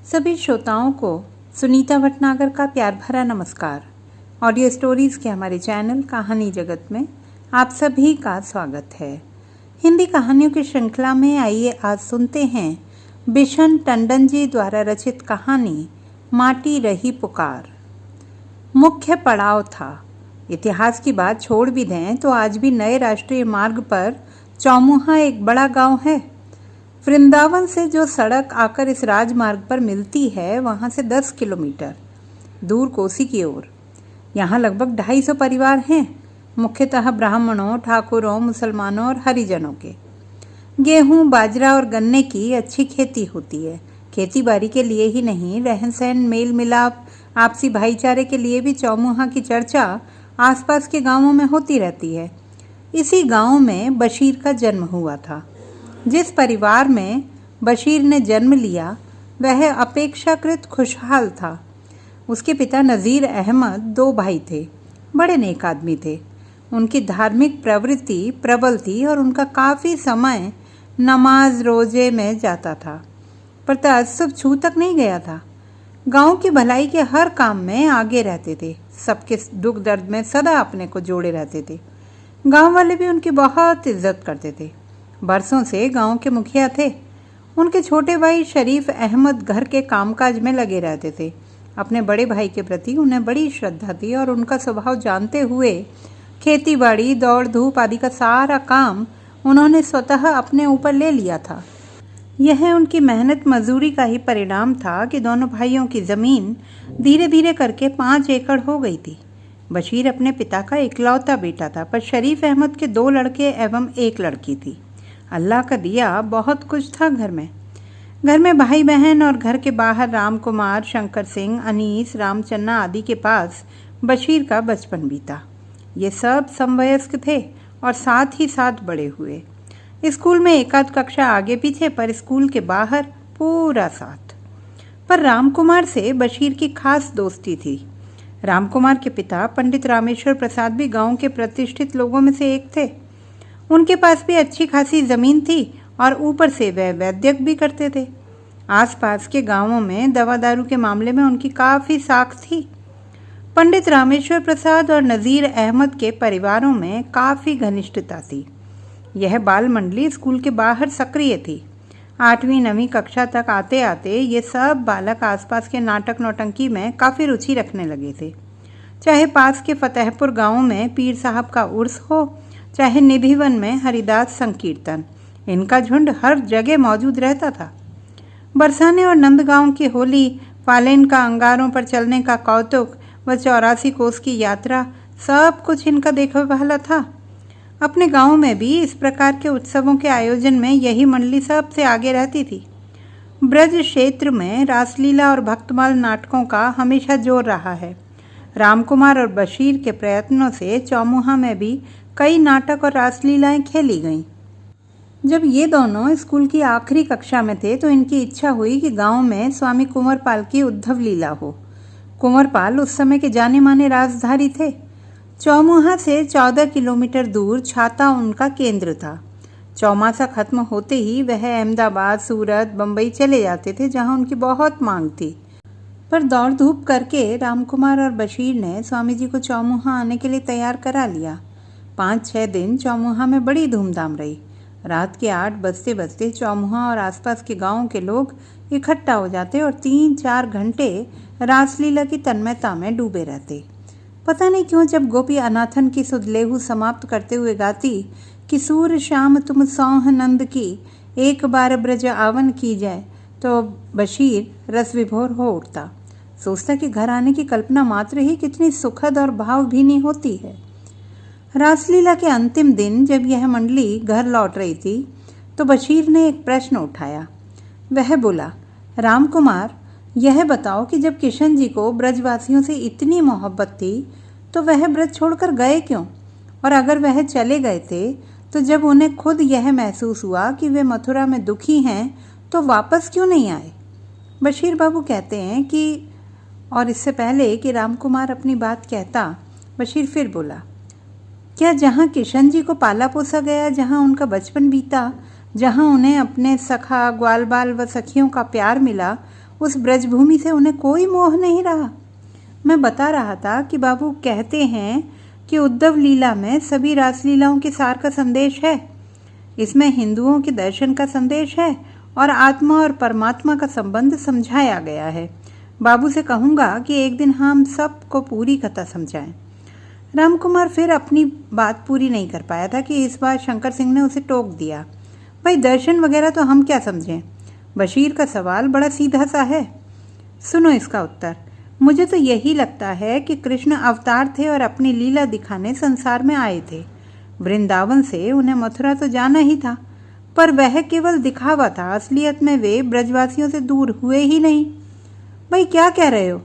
सभी श्रोताओं को सुनीता भटनागर का प्यार भरा नमस्कार। ऑडियो स्टोरीज़ के हमारे चैनल कहानी जगत में आप सभी का स्वागत है। हिंदी कहानियों की श्रृंखला में आइए आज सुनते हैं बिशन टंडन जी द्वारा रचित कहानी माटी रही पुकार। मुख्य पड़ाव था। इतिहास की बात छोड़ भी दें तो आज भी नए राष्ट्रीय मार्ग पर चौमुहा एक बड़ा गांव है। वृंदावन से जो सड़क आकर इस राजमार्ग पर मिलती है वहाँ से 10 किलोमीटर दूर कोसी की ओर। यहाँ लगभग 250 परिवार हैं, मुख्यतः ब्राह्मणों, ठाकुरों, मुसलमानों और हरिजनों के। गेहूँ, बाजरा और गन्ने की अच्छी खेती होती है। खेती बाड़ी के लिए ही नहीं, रहन सहन, मेल मिलाप, आपसी भाईचारे के लिए भी चौमुहा की चर्चा आसपास के गांवों में होती रहती है। इसी गांव में बशीर का जन्म हुआ था। जिस परिवार में बशीर ने जन्म लिया वह अपेक्षाकृत खुशहाल था। उसके पिता नज़ीर अहमद 2 भाई थे, बड़े नेक आदमी थे। उनकी धार्मिक प्रवृत्ति प्रबल थी और उनका काफ़ी समय नमाज रोजे में जाता था, पर तअस्सुब छू तक नहीं गया था। गांव की भलाई के हर काम में आगे रहते थे, सबके दुख दर्द में सदा अपने को जोड़े रहते थे। गांव वाले भी उनकी बहुत इज्जत करते थे। बरसों से गांव के मुखिया थे। उनके छोटे भाई शरीफ अहमद घर के कामकाज में लगे रहते थे। अपने बड़े भाई के प्रति उन्हें बड़ी श्रद्धा थी और उनका स्वभाव जानते हुए खेती बाड़ी, दौड़ धूप आदि का सारा काम उन्होंने स्वतः अपने ऊपर ले लिया था। यह उनकी मेहनत मजदूरी का ही परिणाम था कि दोनों भाइयों की ज़मीन धीरे धीरे करके 5 एकड़ हो गई थी। बशीर अपने पिता का इकलौता बेटा था, पर शरीफ अहमद के 2 लड़के एवं 1 लड़की थी। अल्लाह का दिया बहुत कुछ था घर में भाई बहन और घर के बाहर राम कुमार, शंकर सिंह, अनीस, रामचन्ना आदि के पास बशीर का बचपन बीता। ये सब समवयस्क थे और साथ ही साथ बड़े हुए। स्कूल में एकाध कक्षा आगे पीछे, पर स्कूल के बाहर पूरा साथ। पर रामकुमार से बशीर की खास दोस्ती थी। रामकुमार के पिता पंडित रामेश्वर प्रसाद भी गांव के प्रतिष्ठित लोगों में से एक थे। उनके पास भी अच्छी खासी ज़मीन थी और ऊपर से वह वैद्यक भी करते थे। आसपास के गांवों में दवा दारू के मामले में उनकी काफ़ी साख थी। पंडित रामेश्वर प्रसाद और नज़ीर अहमद के परिवारों में काफ़ी घनिष्ठता थी। यह बाल मंडली स्कूल के बाहर सक्रिय थी। 8वीं 9वीं कक्षा तक आते आते ये सब बालक आसपास के नाटक नौटंकी में काफ़ी रुचि रखने लगे थे। चाहे पास के फतेहपुर गांव में पीर साहब का उर्स हो, चाहे निधिवन में हरिदास संकीर्तन, इनका झुंड हर जगह मौजूद रहता था। बरसाने और नंदगांव की होली, फालेन का अंगारों पर चलने का कौतुक व 84 कोस की यात्रा, सब कुछ इनका देखा पहला था। अपने गांव में भी इस प्रकार के उत्सवों के आयोजन में यही मंडली सबसे आगे रहती थी। ब्रज क्षेत्र में रासलीला और भक्तमाल नाटकों का हमेशा जोर रहा है। रामकुमार और बशीर के प्रयत्नों से चौमुहा में भी कई नाटक और रासलीलाएं खेली गईं। जब ये दोनों स्कूल की आखिरी कक्षा में थे तो इनकी इच्छा हुई कि गांव में स्वामी कुंवरपाल की उद्धव लीला हो। कुंवरपाल उस समय के जाने माने राजधारी थे। चौमुहा से 14 किलोमीटर दूर छाता उनका केंद्र था। चौमासा खत्म होते ही वह अहमदाबाद, सूरत, बम्बई चले जाते थे, जहां उनकी बहुत मांग थी। पर दौड़ धूप करके रामकुमार और बशीर ने स्वामी जी को चौमुहा आने के लिए तैयार करा लिया। 5-6 दिन चौमुहा में बड़ी धूमधाम रही। रात के 8 बजते बजते चौमुहा और आसपास के गांवों के लोग इकट्ठा हो जाते और 3-4 घंटे रासलीला की तन्मयता में डूबे रहते। पता नहीं क्यों जब गोपी अनाथन की सुधलेहू समाप्त करते हुए गाती कि सूर शाम तुम सौह नंद की, एक बार ब्रज आवन की जाए, तो बशीर रस विभोर हो उठता। सोचता कि घर आने की कल्पना मात्र ही कितनी सुखद और भावभीनी होती है। रासलीला के अंतिम दिन जब यह मंडली घर लौट रही थी तो बशीर ने एक प्रश्न उठाया। वह बोला, रामकुमार, यह बताओ कि जब किशन जी को ब्रजवासियों से इतनी मोहब्बत थी तो वह ब्रज छोड़कर गए क्यों? और अगर वह चले गए थे तो जब उन्हें खुद यह महसूस हुआ कि वे मथुरा में दुखी हैं तो वापस क्यों नहीं आए? बशीर बाबू कहते हैं कि, और इससे पहले कि रामकुमार अपनी बात कहता, बशीर फिर बोला, क्या जहाँ किशन जी को पाला पोसा गया, जहाँ उनका बचपन बीता, जहाँ उन्हें अपने सखा, ग्वाल बाल व सखियों का प्यार मिला, उस ब्रजभूमि से उन्हें कोई मोह नहीं रहा। मैं बता रहा था कि बाबू कहते हैं कि उद्धव लीला में सभी रासलीलाओं के सार का संदेश है। इसमें हिंदुओं के दर्शन का संदेश है और आत्मा और परमात्मा का संबंध समझाया गया है। बाबू से कहूँगा कि एक दिन हम सबको पूरी कथा समझाएं। रामकुमार फिर अपनी बात पूरी नहीं कर पाया था कि इस बार शंकर सिंह ने उसे टोक दिया। भाई दर्शन वगैरह तो हम क्या समझें? बशीर का सवाल बड़ा सीधा सा है। सुनो इसका उत्तर। मुझे तो यही लगता है कि कृष्ण अवतार थे और अपनी लीला दिखाने संसार में आए थे। वृंदावन से उन्हें मथुरा तो जाना ही था, पर वह केवल दिखावा था। असलियत में वे ब्रजवासियों से दूर हुए ही नहीं। भाई क्या कह रहे हो?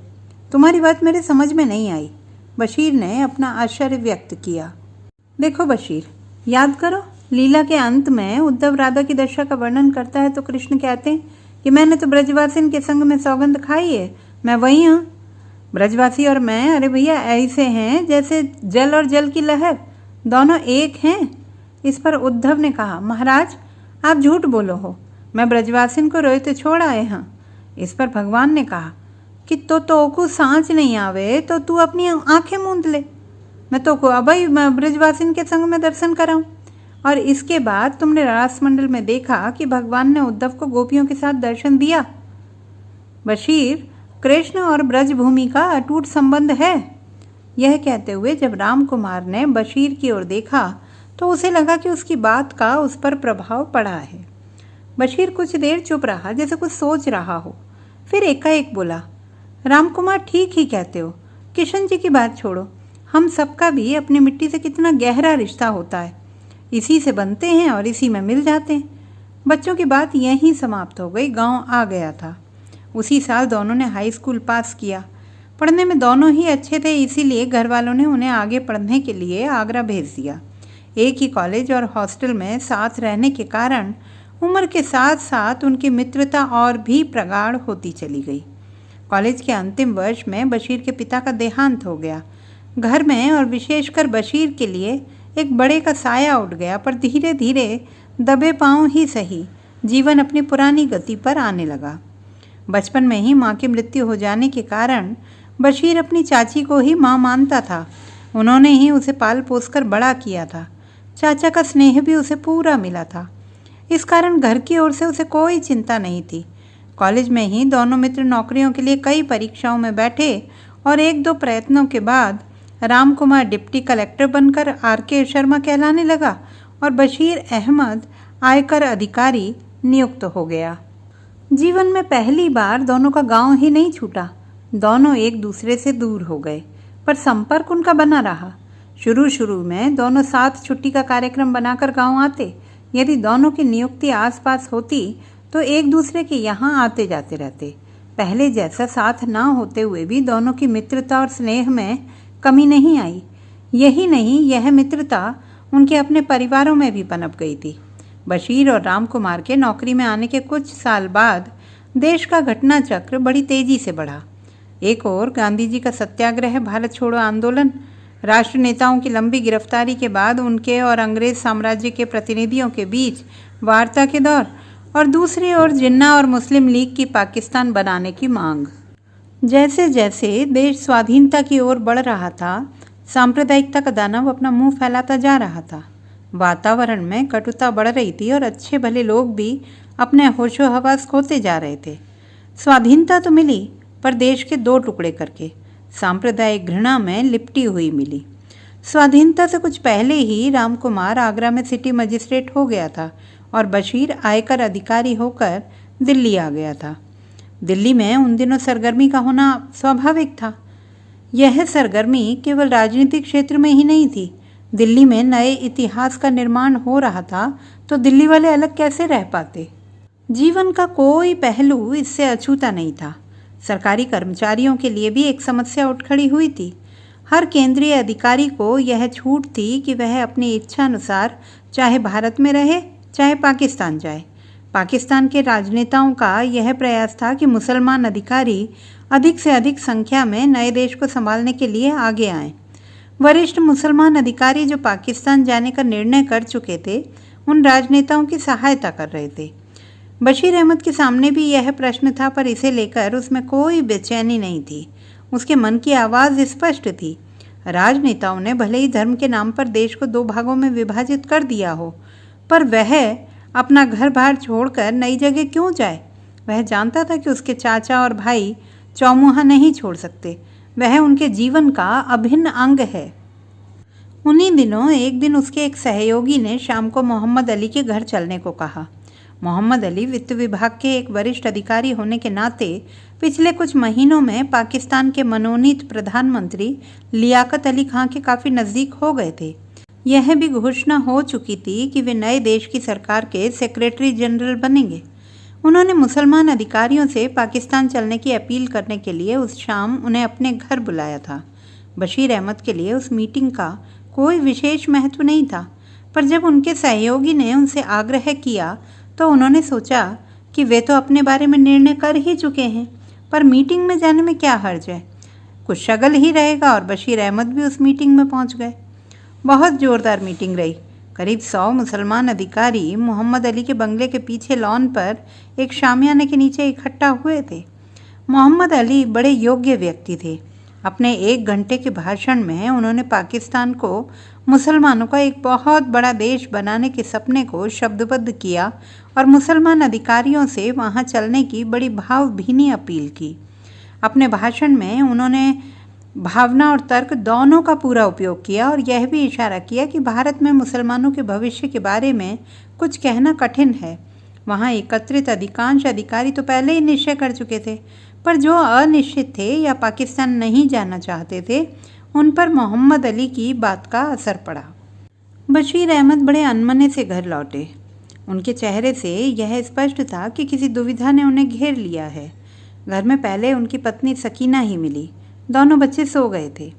तुम्हारी बात मेरे समझ में नहीं आई। बशीर ने अपना आश्चर्य व्यक्त किया। देखो बशीर, याद करो, लीला के अंत में उद्धव राधा की दशा का वर्णन करता है तो कृष्ण कहते हैं कि मैंने तो ब्रजवासिन के संग में सौगंध खाई है, मैं वही हूँ। ब्रजवासी और मैं, अरे भैया, ऐसे हैं जैसे जल और जल की लहर, दोनों एक हैं। इस पर उद्धव ने कहा, महाराज आप झूठ बोलो हो, मैं ब्रजवासिन को रोते छोड़ आए हाँ। इस पर भगवान ने कहा कि तो को सांच नहीं आवे तो तू अपनी आंखें मूंद ले, मैं तो को अबई ब्रजवासिन के संग में दर्शन कराऊं। और इसके बाद तुमने रासमंडल में देखा कि भगवान ने उद्धव को गोपियों के साथ दर्शन दिया। बशीर, कृष्ण और ब्रजभूमि का अटूट संबंध है। यह कहते हुए जब रामकुमार ने बशीर की ओर देखा तो उसे लगा कि उसकी बात का उस पर प्रभाव पड़ा है। बशीर कुछ देर चुप रहा, जैसे कुछ सोच रहा हो। फिर एकाएक बोला, रामकुमार ठीक ही कहते हो। किशन जी की बात छोड़ो, हम सबका भी अपनी मिट्टी से कितना गहरा रिश्ता होता है। इसी से बनते हैं और इसी में मिल जाते हैं। बच्चों की बात यहीं समाप्त हो गई। गांव आ गया था। उसी साल दोनों ने हाई स्कूल पास किया। पढ़ने में दोनों ही अच्छे थे, इसीलिए घर वालों ने उन्हें आगे पढ़ने के लिए आगरा भेज दिया। एक ही कॉलेज और हॉस्टल में साथ रहने के कारण उम्र के साथ साथ उनकी मित्रता और भी प्रगाढ़ होती चली गई। कॉलेज के अंतिम वर्ष में बशीर के पिता का देहांत हो गया। घर में और विशेषकर बशीर के लिए एक बड़े का साया उठ गया, पर धीरे धीरे दबे पांव ही सही जीवन अपनी पुरानी गति पर आने लगा। बचपन में ही माँ की मृत्यु हो जाने के कारण बशीर अपनी चाची को ही माँ मानता था। उन्होंने ही उसे पाल पोस कर बड़ा किया था। चाचा का स्नेह भी उसे पूरा मिला था। इस कारण घर की ओर से उसे कोई चिंता नहीं थी। कॉलेज में ही दोनों मित्र नौकरियों के लिए कई परीक्षाओं में बैठे और एक दो प्रयत्नों के बाद रामकुमार डिप्टी कलेक्टर बनकर आर.के. शर्मा कहलाने लगा और बशीर अहमद आयकर अधिकारी नियुक्त हो गया। जीवन में पहली बार दोनों का गांव ही नहीं छूटा। दोनों एक दूसरे से दूर हो गए, पर संपर्क उनका बना रहा। शुरू में दोनों साथ छुट्टी का कार्यक्रम बनाकर गांव आते। यदि दोनों की नियुक्ति आसपास होती तो एक दूसरे के यहाँ आते जाते रहते। पहले जैसा साथ ना होते हुए भी दोनों की मित्रता और स्नेह में कमी नहीं आई। यही नहीं, यह मित्रता उनके अपने परिवारों में भी पनप गई थी। बशीर और रामकुमार के नौकरी में आने के कुछ साल बाद देश का घटना चक्र बड़ी तेजी से बढ़ा। एक ओर गांधी जी का सत्याग्रह, भारत छोड़ो आंदोलन, राष्ट्र नेताओं की लंबी गिरफ्तारी के बाद उनके और अंग्रेज साम्राज्य के प्रतिनिधियों के बीच वार्ता के दौर, और दूसरी ओर जिन्ना और मुस्लिम लीग की पाकिस्तान बनाने की मांग। जैसे जैसे देश स्वाधीनता की ओर बढ़ रहा था, सांप्रदायिकता का दानव अपना मुंह फैलाता जा रहा था। वातावरण में कटुता बढ़ रही थी और अच्छे भले लोग भी अपने होशो हवास खोते जा रहे थे। स्वाधीनता तो मिली, पर देश के दो टुकड़े करके, सांप्रदायिक घृणा में लिपटी हुई मिली। स्वाधीनता से कुछ पहले ही रामकुमार आगरा में सिटी मजिस्ट्रेट हो गया था और बशीर आयकर अधिकारी होकर दिल्ली आ गया था। दिल्ली में उन दिनों सरगर्मी का होना स्वाभाविक था। यह सरगर्मी केवल राजनीतिक क्षेत्र में ही नहीं थी। दिल्ली में नए इतिहास का निर्माण हो रहा था, तो दिल्ली वाले अलग कैसे रह पाते? जीवन का कोई पहलू इससे अछूता नहीं था। सरकारी कर्मचारियों के लिए भी एक समस्या उठ खड़ी हुई थी। हर केंद्रीय अधिकारी को यह छूट थी कि वह अपनी इच्छा अनुसार चाहे भारत में रहे चाहे पाकिस्तान जाए। पाकिस्तान के राजनेताओं का यह प्रयास था कि मुसलमान अधिकारी अधिक से अधिक संख्या में नए देश को संभालने के लिए आगे आएं। वरिष्ठ मुसलमान अधिकारी जो पाकिस्तान जाने का निर्णय कर चुके थे, उन राजनेताओं की सहायता कर रहे थे। बशीर अहमद के सामने भी यह प्रश्न था, पर इसे लेकर उसमें कोई बेचैनी नहीं थी। उसके मन की आवाज़ स्पष्ट थी। राजनेताओं ने भले ही धर्म के नाम पर देश को 2 भागों में विभाजित कर दिया हो, पर वह अपना घर बार छोड़कर नई जगह क्यों जाए? वह जानता था कि उसके चाचा और भाई चौमुहा नहीं छोड़ सकते। वह उनके जीवन का अभिन्न अंग है। उन्हीं दिनों एक दिन उसके एक सहयोगी ने शाम को मोहम्मद अली के घर चलने को कहा। मोहम्मद अली वित्त विभाग के एक वरिष्ठ अधिकारी होने के नाते पिछले कुछ महीनों में पाकिस्तान के मनोनीत प्रधानमंत्री लियाकत अली खां के काफ़ी नज़दीक हो गए थे। यह भी घोषणा हो चुकी थी कि वे नए देश की सरकार के सेक्रेटरी जनरल बनेंगे। उन्होंने मुसलमान अधिकारियों से पाकिस्तान चलने की अपील करने के लिए उस शाम उन्हें अपने घर बुलाया था। बशीर अहमद के लिए उस मीटिंग का कोई विशेष महत्व नहीं था, पर जब उनके सहयोगी ने उनसे आग्रह किया तो उन्होंने सोचा कि वे तो अपने बारे में निर्णय कर ही चुके हैं, पर मीटिंग में जाने में क्या हर्ज है, कुछ शगल ही रहेगा। और बशीर अहमद भी उस मीटिंग में पहुंच गए। बहुत ज़ोरदार मीटिंग रही। करीब 100 मुसलमान अधिकारी मोहम्मद अली के बंगले के पीछे लॉन पर एक शामियाने के नीचे इकट्ठा हुए थे। मोहम्मद अली बड़े योग्य व्यक्ति थे। अपने 1 घंटे के भाषण में उन्होंने पाकिस्तान को मुसलमानों का एक बहुत बड़ा देश बनाने के सपने को शब्दबद्ध किया और मुसलमान अधिकारियों से वहां चलने की बड़ी भावभीनी अपील की। अपने भाषण में उन्होंने भावना और तर्क दोनों का पूरा उपयोग किया और यह भी इशारा किया कि भारत में मुसलमानों के भविष्य के बारे में कुछ कहना कठिन है। वहां एकत्रित अधिकांश अधिकारी तो पहले ही निश्चय कर चुके थे, पर जो अनिश्चित थे या पाकिस्तान नहीं जाना चाहते थे, उन पर मोहम्मद अली की बात का असर पड़ा। बशीर अहमद बड़े अनमने से घर लौटे। उनके चेहरे से यह स्पष्ट था कि किसी दुविधा ने उन्हें घेर लिया है। घर में पहले उनकी पत्नी सकीना ही मिली। दोनों बच्चे सो गए थे।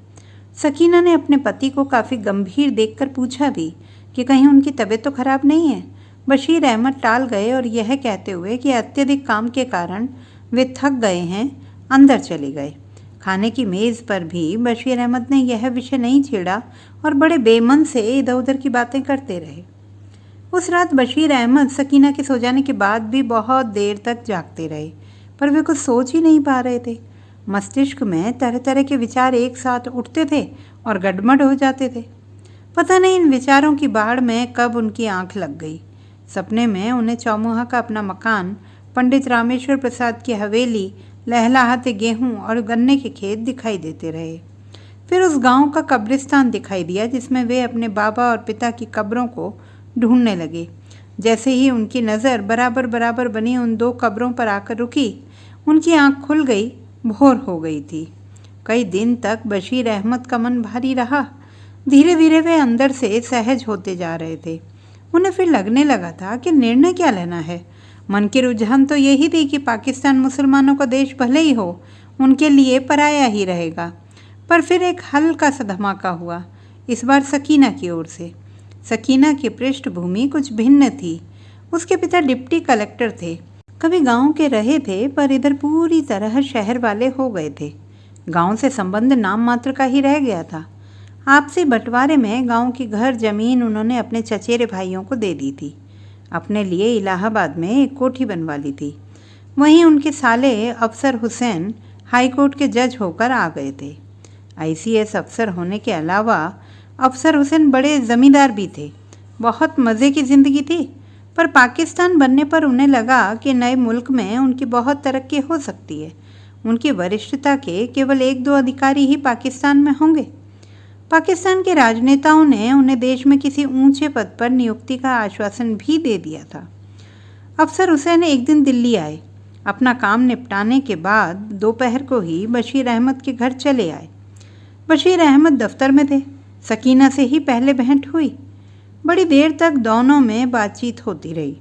सकीना ने अपने पति को काफ़ी गंभीर देखकर पूछा भी कि कहीं उनकी तबीयत तो खराब नहीं है। बशीर अहमद टाल गए और यह कहते हुए कि अत्यधिक काम के कारण वे थक गए हैं, अंदर चले गए। खाने की मेज़ पर भी बशीर अहमद ने यह विषय नहीं छेड़ा और बड़े बेमन से इधर उधर की बातें करते रहे। उस रात बशीर अहमद सकीना के सो जाने के बाद भी बहुत देर तक जागते रहे, पर वे कुछ सोच ही नहीं पा रहे थे। मस्तिष्क में तरह तरह के विचार एक साथ उठते थे और गड़बड़ हो जाते थे। पता नहीं इन विचारों की बाढ़ में कब उनकी आंख लग गई। सपने में उन्हें चौमुहा का अपना मकान, पंडित रामेश्वर प्रसाद की हवेली, लहलहाते गेहूं और गन्ने के खेत दिखाई देते रहे। फिर उस गांव का कब्रिस्तान दिखाई दिया जिसमें वे अपने बाबा और पिता की कब्रों को ढूंढने लगे। जैसे ही उनकी नज़र बराबर बराबर बनी उन 2 कब्रों पर आकर रुकी, उनकी आंख खुल गई। भोर हो गई थी। कई दिन तक बशीर अहमद का मन भारी रहा। धीरे धीरे वे अंदर से सहज होते जा रहे थे। उन्हें फिर लगने लगा था कि निर्णय क्या लेना है। मन की रुझान तो यही थी कि पाकिस्तान मुसलमानों का देश भले ही हो, उनके लिए पराया ही रहेगा। पर फिर एक हल्का सा धमाका हुआ, इस बार सकीना की ओर से। सकीना की पृष्ठभूमि कुछ भिन्न थी। उसके पिता डिप्टी कलेक्टर थे। कभी गांव के रहे थे, पर इधर पूरी तरह शहर वाले हो गए थे। गांव से संबंध नाम मात्र का ही रह गया था। आपसी बंटवारे में गांव की घर जमीन उन्होंने अपने चचेरे भाइयों को दे दी थी। अपने लिए इलाहाबाद में एक कोठी बनवा ली थी। वहीं उनके साले अफसर हुसैन हाई कोर्ट के जज होकर आ गए थे। ICS अफसर होने के अलावा अफसर हुसैन बड़े ज़मींदार भी थे। बहुत मज़े की ज़िंदगी थी, पर पाकिस्तान बनने पर उन्हें लगा कि नए मुल्क में उनकी बहुत तरक्की हो सकती है। उनकी वरिष्ठता के केवल 1-2 अधिकारी ही पाकिस्तान में होंगे। पाकिस्तान के राजनेताओं ने उन्हें देश में किसी ऊंचे पद पर नियुक्ति का आश्वासन भी दे दिया था। अफसर हुसैन एक दिन दिल्ली आए। अपना काम निपटाने के बाद दोपहर को ही बशीर अहमद के घर चले आए। बशीर अहमद दफ्तर में थे। सकीना से ही पहले भेंट हुई। बड़ी देर तक दोनों में बातचीत होती रही।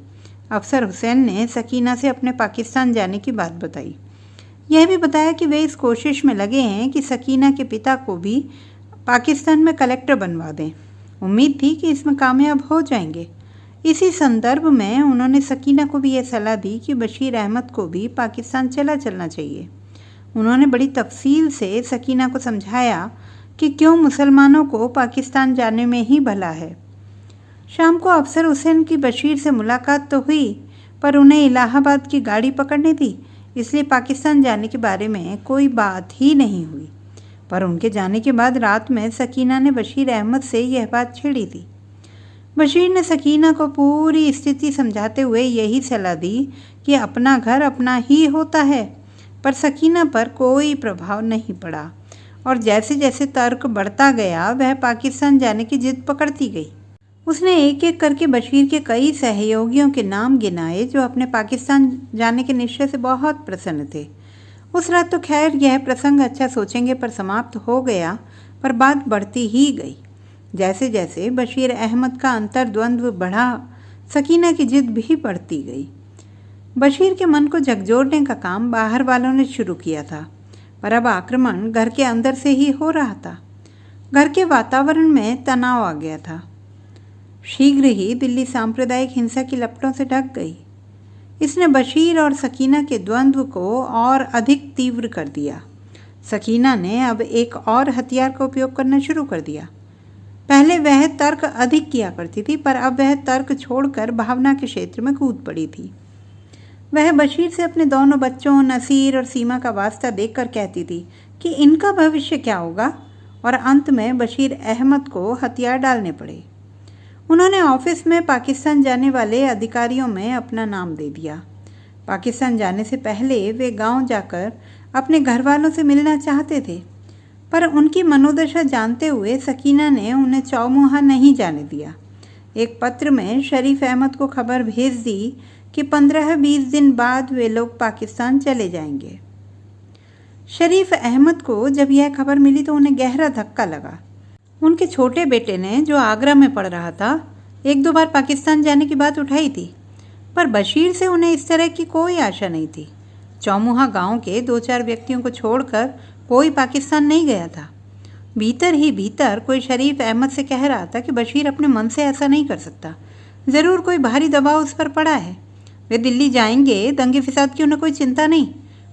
अफसर हुसैन ने सकीना से अपने पाकिस्तान जाने की बात बताई। यह भी बताया कि वे इस कोशिश में लगे हैं कि सकीना के पिता को भी पाकिस्तान में कलेक्टर बनवा दें। उम्मीद थी कि इसमें कामयाब हो जाएंगे। इसी संदर्भ में उन्होंने सकीना को भी यह सलाह दी कि बशीर अहमद को भी पाकिस्तान चलना चाहिए। उन्होंने बड़ी तफसील से सकीना को समझाया कि क्यों मुसलमानों को पाकिस्तान जाने में ही भला है। शाम को अफसर हुसैन की बशीर से मुलाकात तो हुई, पर उन्हें इलाहाबाद की गाड़ी पकड़नी थी, इसलिए पाकिस्तान जाने के बारे में कोई बात ही नहीं हुई। पर उनके जाने के बाद रात में सकीना ने बशीर अहमद से यह बात छेड़ी थी। बशीर ने सकीना को पूरी स्थिति समझाते हुए यही सलाह दी कि अपना घर अपना ही होता है, पर सकीना पर कोई प्रभाव नहीं पड़ा और जैसे जैसे तर्क बढ़ता गया वह पाकिस्तान जाने की जिद पकड़ती गई। उसने एक एक करके बशीर के कई सहयोगियों के नाम गिनाए जो अपने पाकिस्तान जाने के निश्चय से बहुत प्रसन्न थे। उस रात तो खैर यह प्रसंग अच्छा सोचेंगे पर समाप्त हो गया, पर बात बढ़ती ही गई। जैसे जैसे बशीर अहमद का अंतर्द्वंद्व बढ़ा, सकीना की जिद भी बढ़ती गई। बशीर के मन को झकझोरने का काम बाहर वालों ने शुरू किया था, पर अब आक्रमण घर के अंदर से ही हो रहा था। घर के वातावरण में तनाव आ गया था। शीघ्र ही दिल्ली सांप्रदायिक हिंसा की लपटों से ढक गई। इसने बशीर और सकीना के द्वंद्व को और अधिक तीव्र कर दिया। सकीना ने अब एक और हथियार का उपयोग करना शुरू कर दिया। पहले वह तर्क अधिक किया करती थी, पर अब वह तर्क छोड़कर भावना के क्षेत्र में कूद पड़ी थी। वह बशीर से अपने दोनों बच्चों नसीर और सीमा का वास्ता देखकर कहती थी कि इनका भविष्य क्या होगा, और अंत में बशीर अहमद को हथियार डालने पड़े। उन्होंने ऑफिस में पाकिस्तान जाने वाले अधिकारियों में अपना नाम दे दिया। पाकिस्तान जाने से पहले वे गांव जाकर अपने घर वालों से मिलना चाहते थे, पर उनकी मनोदशा जानते हुए सकीना ने उन्हें चौमुहा नहीं जाने दिया। एक पत्र में शरीफ अहमद को खबर भेज दी कि 15-20 दिन बाद वे लोग पाकिस्तान चले जाएंगे। शरीफ अहमद को जब यह खबर मिली तो उन्हें गहरा धक्का लगा। उनके छोटे बेटे ने, जो आगरा में पढ़ रहा था, 1-2 बार पाकिस्तान जाने की बात उठाई थी, पर बशीर से उन्हें इस तरह की कोई आशा नहीं थी। चौमुहा गांव के 2-4 व्यक्तियों को छोड़कर कोई पाकिस्तान नहीं गया था। भीतर ही भीतर कोई शरीफ अहमद से कह रहा था कि बशीर अपने मन से ऐसा नहीं कर सकता, ज़रूर कोई भारी दबाव उस पर पड़ा है। वे दिल्ली जाएंगे, दंगे फिसाद की उन्हें कोई चिंता नहीं,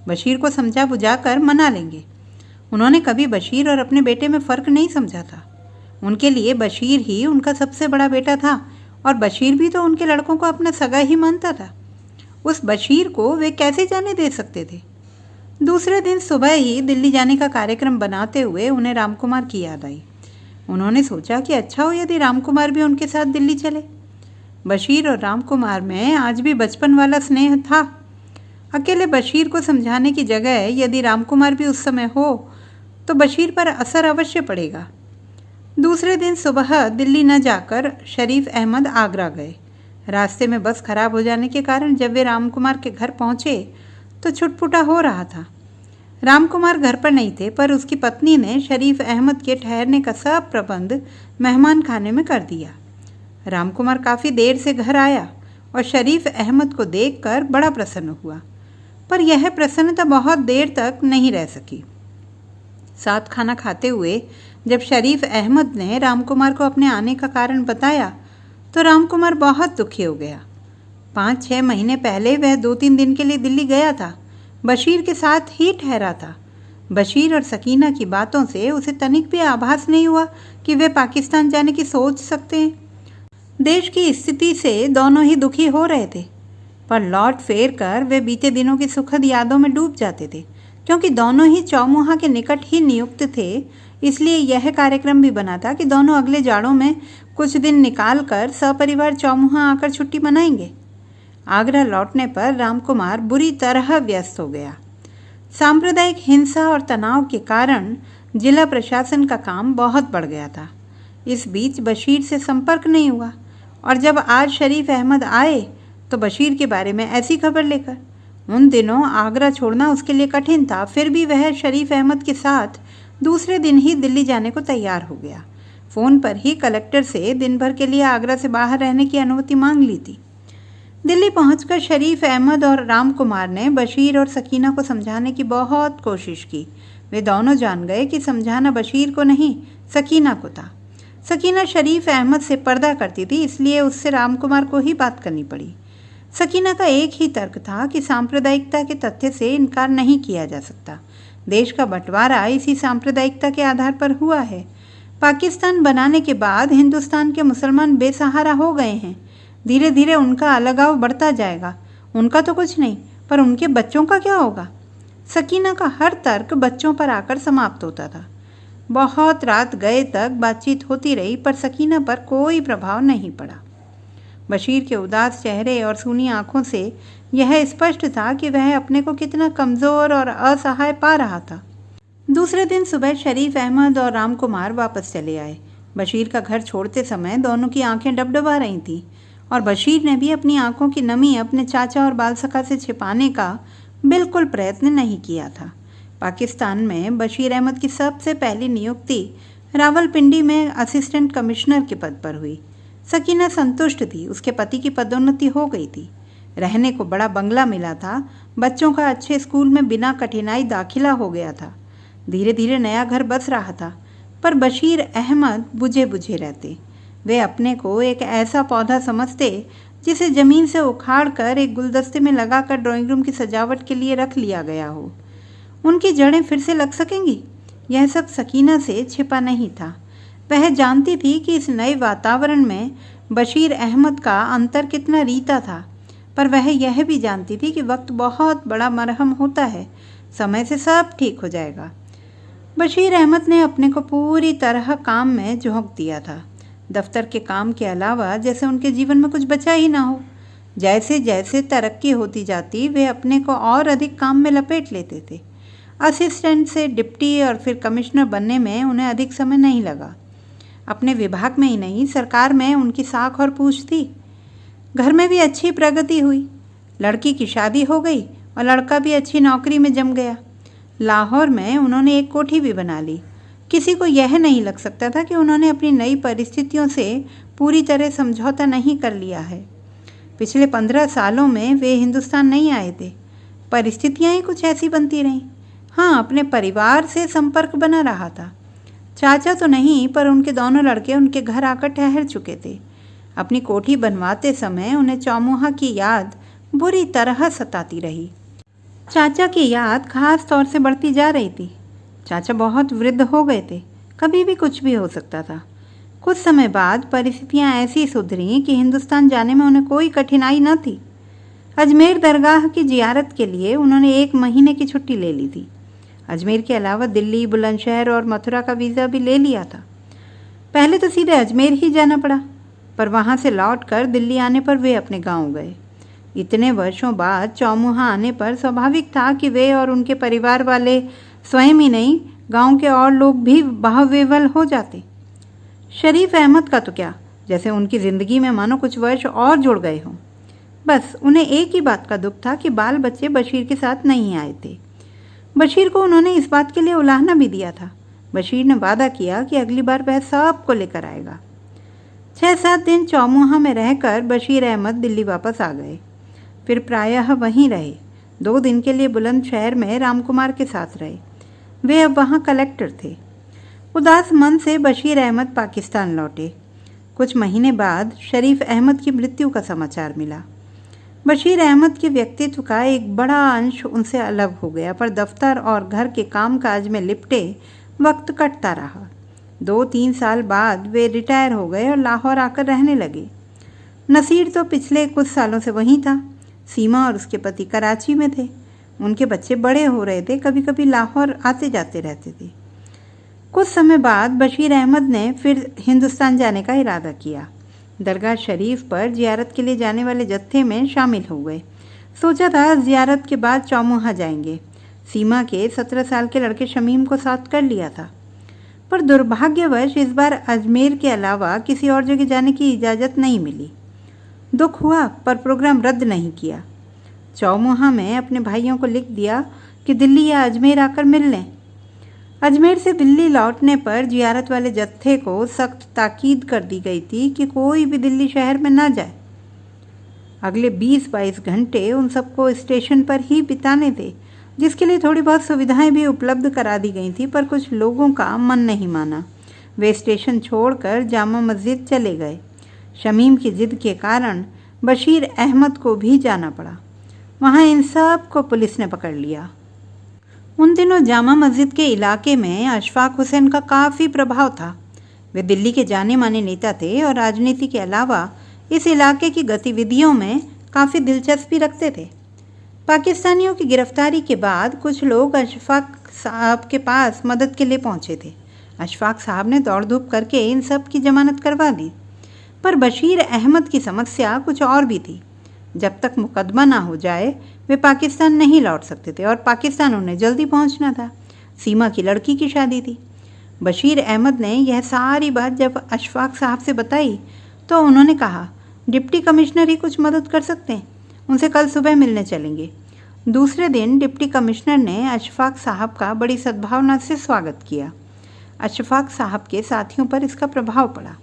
बशीर को समझा बुझाकर मना लेंगे। उन्होंने कभी बशीर और अपने बेटे में फ़र्क नहीं समझा था। उनके लिए बशीर ही उनका सबसे बड़ा बेटा था और बशीर भी तो उनके लड़कों को अपना सगा ही मानता था। उस बशीर को वे कैसे जाने दे सकते थे। दूसरे दिन सुबह ही दिल्ली जाने का कार्यक्रम बनाते हुए उन्हें रामकुमार की याद आई। उन्होंने सोचा कि अच्छा हो यदि रामकुमार भी उनके साथ दिल्ली चले। बशीर और रामकुमार में आज भी बचपन वाला स्नेह था। अकेले बशीर को समझाने की जगह यदि रामकुमार भी उस समय हो तो बशीर पर असर अवश्य पड़ेगा। दूसरे दिन सुबह दिल्ली न जाकर शरीफ अहमद आगरा गए। रास्ते में बस खराब हो जाने के कारण जब वे रामकुमार के घर पहुंचे तो छुटपुटा हो रहा था। रामकुमार घर पर नहीं थे, पर उसकी पत्नी ने शरीफ अहमद के ठहरने का सब प्रबंध मेहमान खाने में कर दिया। रामकुमार काफ़ी देर से घर आया और शरीफ अहमद को देखकर बड़ा प्रसन्न हुआ, पर यह प्रसन्नता बहुत देर तक नहीं रह सकी। साथ खाना खाते हुए जब शरीफ अहमद ने रामकुमार को अपने आने का कारण बताया तो रामकुमार बहुत दुखी हो गया। 5-6 महीने पहले वह 2-3 दिन के लिए दिल्ली गया था, बशीर के साथ ही ठहरा था। बशीर और सकीना की बातों से उसे तनिक भी आभास नहीं हुआ कि वे पाकिस्तान जाने की सोच सकते हैं। देश की स्थिति से दोनों ही दुखी हो रहे थे, पर लौट फेर कर वे बीते दिनों की सुखद यादों में डूब जाते थे। क्योंकि दोनों ही चौमुहा के निकट ही नियुक्त थे, इसलिए यह कार्यक्रम भी बना था कि दोनों अगले जाड़ों में कुछ दिन निकाल कर सपरिवार चौमुहा आकर छुट्टी मनाएंगे। आगरा लौटने पर रामकुमार बुरी तरह व्यस्त हो गया। सांप्रदायिक हिंसा और तनाव के कारण जिला प्रशासन का काम बहुत बढ़ गया था। इस बीच बशीर से संपर्क नहीं हुआ, और जब आज शरीफ अहमद आए तो बशीर के बारे में ऐसी खबर लेकर। उन दिनों आगरा छोड़ना उसके लिए कठिन था, फिर भी वह शरीफ अहमद के साथ दूसरे दिन ही दिल्ली जाने को तैयार हो गया। फ़ोन पर ही कलेक्टर से दिन भर के लिए आगरा से बाहर रहने की अनुमति मांग ली थी। दिल्ली पहुंचकर शरीफ अहमद और रामकुमार ने बशीर और सकीना को समझाने की बहुत कोशिश की। वे दोनों जान गए कि समझाना बशीर को नहीं, सकीना को था। सकीना शरीफ अहमद से पर्दा करती थी, इसलिए उससे रामकुमार को ही बात करनी पड़ी। सकीना का एक ही तर्क था कि सांप्रदायिकता के तथ्य से इनकार नहीं किया जा सकता। देश का बंटवारा इसी सांप्रदायिकता के आधार पर हुआ है। पाकिस्तान बनाने के बाद हिंदुस्तान के मुसलमान बेसहारा हो गए हैं। धीरे धीरे उनका अलगाव बढ़ता जाएगा। उनका तो कुछ नहीं, पर उनके बच्चों का क्या होगा? सकीना का हर तर्क बच्चों पर आकर समाप्त होता था। बहुत रात गए तक बातचीत होती रही, पर सकीना पर कोई प्रभाव नहीं पड़ा। बशीर के उदास चेहरे और सूनी आंखों से यह स्पष्ट था कि वह अपने को कितना कमज़ोर और असहाय पा रहा था। दूसरे दिन सुबह शरीफ अहमद और राम कुमार वापस चले आए। बशीर का घर छोड़ते समय दोनों की आंखें डबडबा रही थीं और बशीर ने भी अपनी आंखों की नमी अपने चाचा और बालसखा से छिपाने का बिल्कुल प्रयत्न नहीं किया था। पाकिस्तान में बशीर अहमद की सबसे पहली नियुक्ति रावलपिंडी में असिस्टेंट कमिश्नर के पद पर हुई। सकीना संतुष्ट थी, उसके पति की पदोन्नति हो गई थी, रहने को बड़ा बंगला मिला था, बच्चों का अच्छे स्कूल में बिना कठिनाई दाखिला हो गया था, धीरे धीरे नया घर बस रहा था। पर बशीर अहमद बुझे बुझे रहते। वे अपने को एक ऐसा पौधा समझते जिसे ज़मीन से उखाड़ कर एक गुलदस्ते में लगाकर ड्राइंग रूम की सजावट के लिए रख लिया गया हो। उनकी जड़ें फिर से लग सकेंगी, यह सब सकीना से छिपा नहीं था। वह जानती थी कि इस नए वातावरण में बशीर अहमद का अंतर कितना रीता था, पर वह यह भी जानती थी कि वक्त बहुत बड़ा मरहम होता है, समय से सब ठीक हो जाएगा। बशीर अहमद ने अपने को पूरी तरह काम में झोंक दिया था। दफ्तर के काम के अलावा जैसे उनके जीवन में कुछ बचा ही ना हो। जैसे जैसे तरक्की होती जाती वे अपने को और अधिक काम में लपेट लेते थे। असिस्टेंट से डिप्टी और फिर कमिश्नर बनने में उन्हें अधिक समय नहीं लगा। अपने विभाग में ही नहीं, सरकार में उनकी साख और पूछ थी। घर में भी अच्छी प्रगति हुई। लड़की की शादी हो गई और लड़का भी अच्छी नौकरी में जम गया। लाहौर में उन्होंने एक कोठी भी बना ली। किसी को यह नहीं लग सकता था कि उन्होंने अपनी नई परिस्थितियों से पूरी तरह समझौता नहीं कर लिया है। पिछले 15 सालों में वे हिंदुस्तान नहीं आए थे। परिस्थितियाँ ही कुछ ऐसी बनती रहीं। हाँ, अपने परिवार से संपर्क बना रहा था। चाचा तो नहीं, पर उनके दोनों लड़के उनके घर आकर ठहर चुके थे। अपनी कोठी बनवाते समय उन्हें चौमुहा की याद बुरी तरह सताती रही। चाचा की याद खास तौर से बढ़ती जा रही थी। चाचा बहुत वृद्ध हो गए थे, कभी भी कुछ भी हो सकता था। कुछ समय बाद परिस्थितियां ऐसी सुधरीं कि हिंदुस्तान जाने में उन्हें कोई कठिनाई न थी। अजमेर दरगाह की जियारत के लिए उन्होंने 1 महीने की छुट्टी ले ली थी। अजमेर के अलावा दिल्ली, बुलंदशहर और मथुरा का वीज़ा भी ले लिया था। पहले तो सीधे अजमेर ही जाना पड़ा, पर वहाँ से लौट कर दिल्ली आने पर वे अपने गाँव गए। इतने वर्षों बाद चौमुहा आने पर स्वाभाविक था कि वे और उनके परिवार वाले स्वयं ही नहीं, गांव के और लोग भी बाहुविवल हो जाते। शरीफ अहमद का तो क्या, जैसे उनकी ज़िंदगी में मानो कुछ वर्ष और जुड़ गए हों। बस उन्हें एक ही बात का दुख था कि बाल बच्चे बशीर के साथ नहीं आए थे। बशीर को उन्होंने इस बात के लिए उलाहना भी दिया था। बशीर ने वादा किया कि अगली बार वह सबको लेकर आएगा। 6-7 दिन चौमुहा में रहकर बशीर अहमद दिल्ली वापस आ गए। फिर प्रायः वहीं रहे। 2 दिन के लिए बुलंदशहर में रामकुमार के साथ रहे। वे अब वहाँ कलेक्टर थे। उदास मन से बशीर अहमद पाकिस्तान लौटे। कुछ महीने बाद शरीफ अहमद की मृत्यु का समाचार मिला। बशीर अहमद के व्यक्तित्व का एक बड़ा अंश उनसे अलग हो गया, पर दफ्तर और घर के कामकाज में लिपटे वक्त कटता रहा। 2-3 साल बाद वे रिटायर हो गए और लाहौर आकर रहने लगे। नसीर तो पिछले कुछ सालों से वहीं था। सीमा और उसके पति कराची में थे। उनके बच्चे बड़े हो रहे थे, कभी कभी लाहौर आते जाते रहते थे। कुछ समय बाद बशीर अहमद ने फिर हिंदुस्तान जाने का इरादा किया। दरगाह शरीफ पर जियारत के लिए जाने वाले जत्थे में शामिल हो गए। सोचा था जियारत के बाद चौमुहा जाएंगे। सीमा के 17 साल के लड़के शमीम को साथ कर लिया था, पर दुर्भाग्यवश इस बार अजमेर के अलावा किसी और जगह जाने की इजाज़त नहीं मिली। दुख हुआ, पर प्रोग्राम रद्द नहीं किया। चौमुहा में अपने भाइयों को लिख दिया कि दिल्ली या अजमेर आकर मिल लें। अजमेर से दिल्ली लौटने पर जियारत वाले जत्थे को सख्त ताकीद कर दी गई थी कि कोई भी दिल्ली शहर में ना जाए। अगले 20-22 घंटे उन सबको स्टेशन पर ही बिताने थे, जिसके लिए थोड़ी बहुत सुविधाएं भी उपलब्ध करा दी गई थी, पर कुछ लोगों का मन नहीं माना। वे स्टेशन छोड़कर जामा मस्जिद चले गए। शमीम की जिद के कारण बशीर अहमद को भी जाना पड़ा। वहाँ इन सब को पुलिस ने पकड़ लिया। उन दिनों जामा मस्जिद के इलाके में अशफाक हुसैन का काफ़ी प्रभाव था। वे दिल्ली के जाने माने नेता थे और राजनीति के अलावा इस इलाके की गतिविधियों में काफ़ी दिलचस्पी रखते थे। पाकिस्तानियों की गिरफ्तारी के बाद कुछ लोग अशफाक साहब के पास मदद के लिए पहुंचे थे। अशफाक साहब ने दौड़ धूप करके इन सब की जमानत करवा दी, पर बशीर अहमद की समस्या कुछ और भी थी। जब तक मुकदमा ना हो जाए वे पाकिस्तान नहीं लौट सकते थे और पाकिस्तान उन्हें जल्दी पहुंचना था। सीमा की लड़की की शादी थी। बशीर अहमद ने यह सारी बात जब अशफाक साहब से बताई तो उन्होंने कहा, डिप्टी कमिश्नर ही कुछ मदद कर सकते हैं, उनसे कल सुबह मिलने चलेंगे। दूसरे दिन डिप्टी कमिश्नर ने अशफाक साहब का बड़ी सद्भावना से स्वागत किया। अशफाक साहब के साथियों पर इसका प्रभाव पड़ा।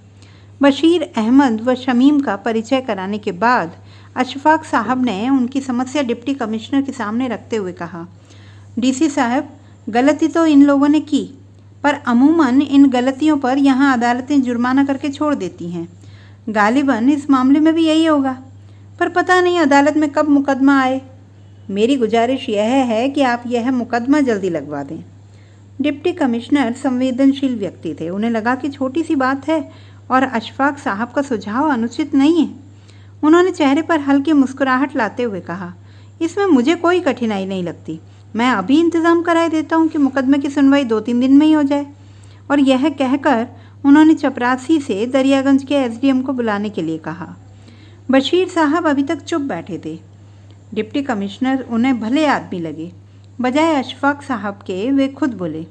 बशीर अहमद व शमीम का परिचय कराने के बाद अशफाक साहब ने उनकी समस्या डिप्टी कमिश्नर के सामने रखते हुए कहा, डीसी साहब, गलती तो इन लोगों ने की, पर अमूमन इन गलतियों पर यहाँ अदालतें जुर्माना करके छोड़ देती हैं। गालिबन इस मामले में भी यही होगा, पर पता नहीं अदालत में कब मुकदमा आए। मेरी गुजारिश यह है कि आप यह मुकदमा जल्दी लगवा दें। डिप्टी कमिश्नर संवेदनशील व्यक्ति थे। उन्हें लगा कि छोटी सी बात है और अशफाक साहब का सुझाव अनुचित नहीं है। उन्होंने चेहरे पर हल्की मुस्कुराहट लाते हुए कहा, इसमें मुझे कोई कठिनाई नहीं लगती। मैं अभी इंतज़ाम कराए देता हूँ कि मुकदमे की सुनवाई 2-3 दिन में ही हो जाए। और यह कहकर उन्होंने चपरासी से दरियागंज के एसडीएम को बुलाने के लिए कहा। बशीर साहब अभी तक चुप बैठे थे। डिप्टी कमिश्नर उन्हें भले आदमी लगे। बजाय अशफाक साहब के वे खुद बोले,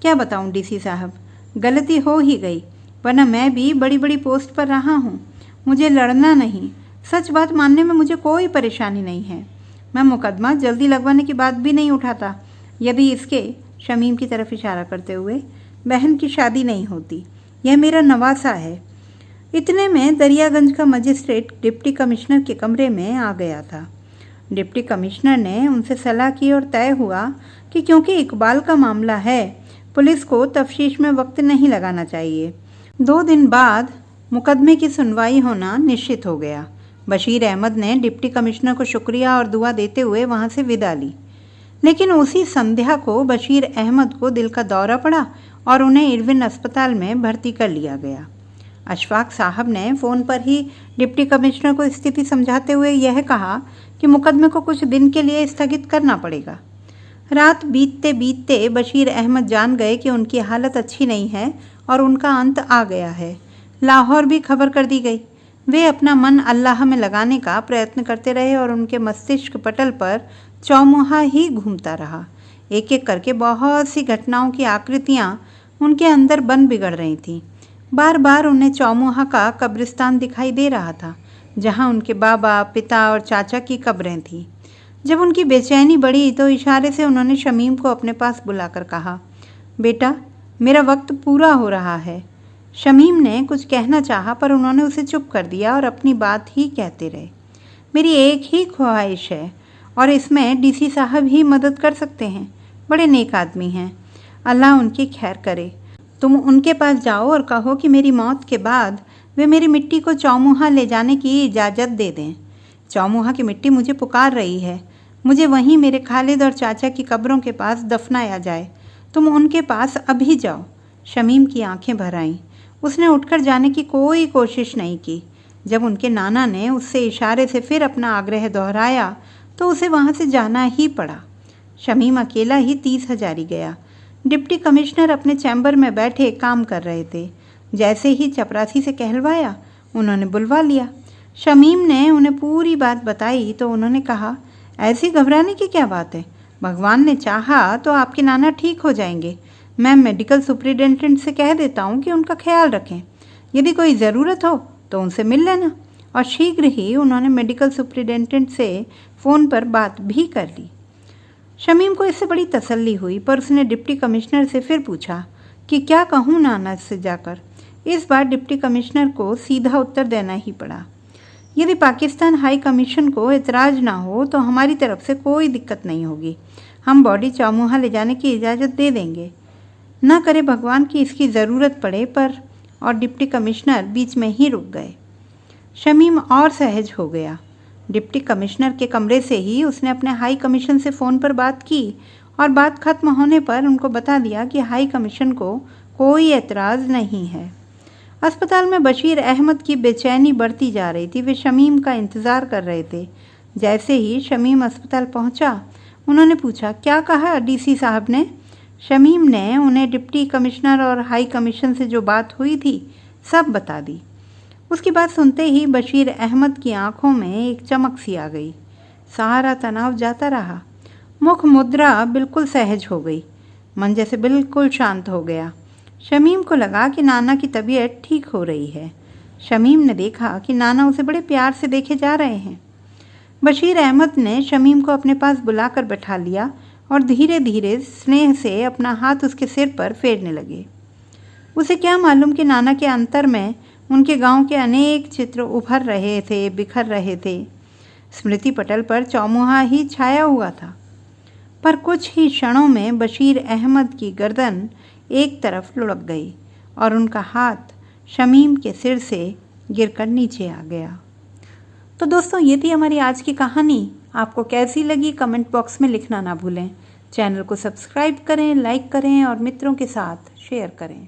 क्या बताऊं डीसी साहब, गलती हो ही गई, वरना मैं भी बड़ी बड़ी पोस्ट पर रहा हूँ। मुझे लड़ना नहीं, सच बात मानने में मुझे कोई परेशानी नहीं है। मैं मुकदमा जल्दी लगवाने की बात भी नहीं उठाता यदि इसके, शमीम की तरफ इशारा करते हुए, बहन की शादी नहीं होती। यह मेरा नवासा है। इतने में दरियागंज का मजिस्ट्रेट डिप्टी कमिश्नर के कमरे में आ गया था। डिप्टी कमिश्नर ने उनसे सलाह की और तय हुआ कि क्योंकि इकबाल का मामला है, पुलिस को तफ्तीश में वक्त नहीं लगाना चाहिए। 2 दिन बाद मुकदमे की सुनवाई होना निश्चित हो गया। बशीर अहमद ने डिप्टी कमिश्नर को शुक्रिया और दुआ देते हुए वहां से विदा ली। लेकिन उसी संध्या को बशीर अहमद को दिल का दौरा पड़ा और उन्हें इरविन अस्पताल में भर्ती कर लिया गया। अशफाक साहब ने फ़ोन पर ही डिप्टी कमिश्नर को स्थिति समझाते हुए यह कहा कि मुकदमे को कुछ दिन के लिए स्थगित करना पड़ेगा। रात बीतते बीतते बशीर अहमद जान गए कि उनकी हालत अच्छी नहीं है और उनका अंत आ गया है। लाहौर भी खबर कर दी गई। वे अपना मन अल्लाह में लगाने का प्रयत्न करते रहे और उनके मस्तिष्क पटल पर चौमुहा ही घूमता रहा। एक एक करके बहुत सी घटनाओं की आकृतियाँ उनके अंदर बन बिगड़ रही थीं। बार बार उन्हें चौमुहा का कब्रिस्तान दिखाई दे रहा था, जहाँ उनके बाबा, पिता और चाचा की कब्रें थीं। जब उनकी बेचैनी बढ़ी तो इशारे से उन्होंने शमीम को अपने पास बुलाकर कहा, बेटा, मेरा वक्त पूरा हो रहा है। शमीम ने कुछ कहना चाहा, पर उन्होंने उसे चुप कर दिया और अपनी बात ही कहते रहे। मेरी एक ही ख्वाहिश है और इसमें डीसी साहब ही मदद कर सकते हैं। बड़े नेक आदमी हैं, अल्लाह उनकी खैर करे। तुम उनके पास जाओ और कहो कि मेरी मौत के बाद वे मेरी मिट्टी को चौमुहा ले जाने की इजाज़त दे दें। चौमुहा की मिट्टी मुझे पुकार रही है। मुझे वहीं मेरे खालिद और चाचा की कब्रों के पास दफनाया जाए। तुम उनके पास अभी जाओ। शमीम की आंखें भर आईं। उसने उठकर जाने की कोई कोशिश नहीं की। जब उनके नाना ने उससे इशारे से फिर अपना आग्रह दोहराया तो उसे वहाँ से जाना ही पड़ा। शमीम अकेला ही 30 हजारी गया। डिप्टी कमिश्नर अपने चैम्बर में बैठे काम कर रहे थे। जैसे ही चपरासी से कहलवाया, उन्होंने बुलवा लिया। शमीम ने उन्हें पूरी बात बताई तो उन्होंने कहा, ऐसी घबराने की क्या बात है? भगवान ने चाहा तो आपके नाना ठीक हो जाएंगे। मैं मेडिकल सुपरिटेंडेंट से कह देता हूँ कि उनका ख्याल रखें। यदि कोई ज़रूरत हो तो उनसे मिल लेना। और शीघ्र ही उन्होंने मेडिकल सुपरिटेंडेंट से फ़ोन पर बात भी कर ली। शमीम को इससे बड़ी तसल्ली हुई, पर उसने डिप्टी कमिश्नर से फिर पूछा कि क्या कहूँ नाना से जाकर। इस बार डिप्टी कमिश्नर को सीधा उत्तर देना ही पड़ा। यदि पाकिस्तान हाई कमीशन को एतराज़ ना हो तो हमारी तरफ से कोई दिक्कत नहीं होगी। हम बॉडी चौमुहा ले जाने की इजाज़त दे देंगे। न करे भगवान की इसकी ज़रूरत पड़े पर। और डिप्टी कमिश्नर बीच में ही रुक गए। शमीम और सहज हो गया। डिप्टी कमिश्नर के कमरे से ही उसने अपने हाई कमीशन से फ़ोन पर बात की और बात खत्म होने पर उनको बता दिया कि हाई कमीशन को कोई एतराज़ नहीं है। अस्पताल में बशीर अहमद की बेचैनी बढ़ती जा रही थी। वे शमीम का इंतज़ार कर रहे थे। जैसे ही शमीम अस्पताल पहुंचा, उन्होंने पूछा, क्या कहा डीसी साहब ने? शमीम ने उन्हें डिप्टी कमिश्नर और हाई कमीशन से जो बात हुई थी सब बता दी। उसकी बात सुनते ही बशीर अहमद की आंखों में एक चमक सी आ गई। सारा तनाव जाता रहा। मुख मुद्रा बिल्कुल सहज हो गई। मन जैसे बिल्कुल शांत हो गया। शमीम को लगा कि नाना की तबीयत ठीक हो रही है। शमीम ने देखा कि नाना उसे बड़े प्यार से देखे जा रहे हैं। बशीर अहमद ने शमीम को अपने पास बुलाकर बैठा लिया और धीरे धीरे स्नेह से अपना हाथ उसके सिर पर फेरने लगे। उसे क्या मालूम कि नाना के अंतर में उनके गांव के अनेक चित्र उभर रहे थे, बिखर रहे थे। स्मृति पटल पर चौमुहा ही छाया हुआ था। पर कुछ ही क्षणों में बशीर अहमद की गर्दन एक तरफ लुढ़क गई और उनका हाथ शमीम के सिर से गिरकर नीचे आ गया। तो दोस्तों, ये थी हमारी आज की कहानी। आपको कैसी लगी कमेंट बॉक्स में लिखना ना भूलें। चैनल को सब्सक्राइब करें, लाइक करें और मित्रों के साथ शेयर करें।